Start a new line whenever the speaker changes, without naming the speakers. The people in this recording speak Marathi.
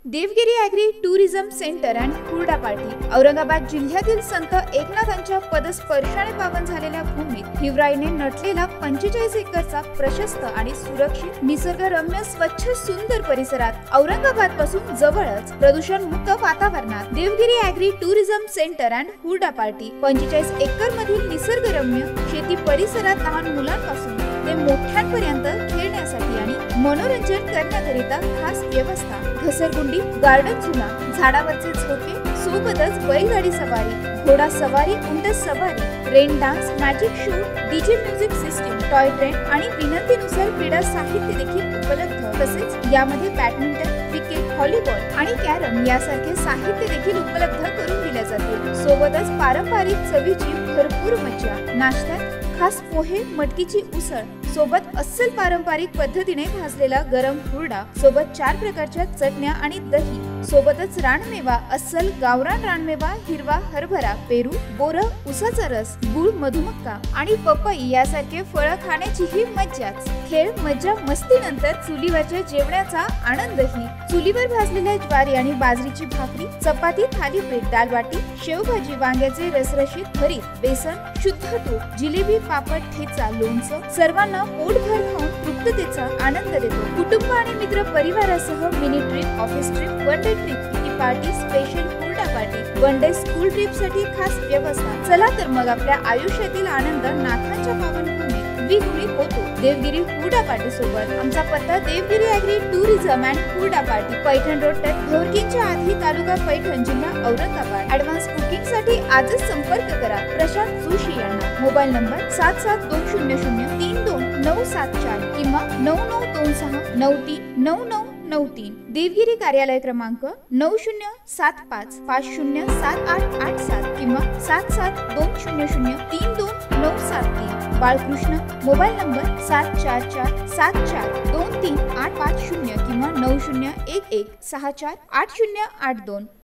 Devgiri agri tourism centre and hurda party. Aurangabad जिल्ह्यातील संत एकनाथांच्या पदस्पर्शाने पावन झालेल्या भूमीत हिवराईने नटलेला 45 एकरचा प्रशस्त आणि सुरक्षित निसर्गरम्य स्वच्छ सुंदर परिसरात औरंगाबाद पासून जवळच प्रदूषण मुक्त वातावरणात Devgiri agri tourism centre and hurda party 45 acre मधील निसर्गरम्य शेती परिसरात लहान मुलांपासून ते मोठ्यांपर्यंत खेळण्यासाठी आणि मनोरंजन करण्याकरिता खास व्यवस्था, घसरगुंडी, गार्डन झुला, झाडावरचे झोके, सोबतच बैलगाडी सवारी, घोडा सवारी, उंट सवारी, rain dance, magic show, DJ music system, toy train आणि विनंतीनुसार क्रीडा साहित्य देखील उपलब्ध। तसेच यामध्ये बॅडमिंटन, क्रिकेट, व्हॉलीबॉल आणि कॅरम यासारखे साहित्य देखील उपलब्ध करून दिले जाते। सोबतच पारंपरिक चवीची भरपूर मज्जा, नाश्त्यात खास पोहे, मटकीची उसळ, सोबत अस्सल पारंपरिक पद्धतीने भाजलेला गरम हुरडा, सोबत 4 प्रकारच्या चटण्या आणि दही, सोबतच रानमेवा, अस्सल गावरान रानमेवा, हिरवा हरभरा, पेरू, बोर, उसाचा रस, गुळ, मधुमक्का आणि पपई यासारखे फळ खाण्याची ही मज्जाच। खेळ, मज्जा, मस्ती नंतर चुलीवरच्या जेवणाचा आनंदही। चुलीवर भाजलेल्या ज्वारी आणि बाजरीची भाकरी, चपाती, थालीपीठ, दालबाटी, शेवभाजी, वांग्याचे रसरशीत भरीत, बेसन, शुद्ध तूप, जिलेबी, पापड, ठेचा, लोणचं सर्वांना पोटभर खाऊन तृप्ततेचा आनंद देतो। कुटुंब आणि मित्र परिवारासह mini trip, office trip, one day trip, kitty party, special हुरडा party, one day school trip साठी खास व्यवस्था। चला तर मग आपल्या आयुष्यातील आनंद नाथांच्या पावन भूमीत द्विगुणित होतो देवगिरी हुरडा पार्टी सोबत। आमचा पत्ता Devgiri agri tourism and hurda party, Paithan road touch, भोरकींच्या आधी, तालुका पैठण, जिल्हा औरंगाबाद। ॲडव्हान्स बुकिंग साठी आजच संपर्क करा प्रशांत जोशी यांना। मोबाईल नंबर 7720032974 किंवा 9926939993। देवगिरी कार्यालय क्रमांक 9075507887 किंवा 7720032973। बाळकृष्ण मोबाईल नंबर 7447423850 किंवा 9011648082।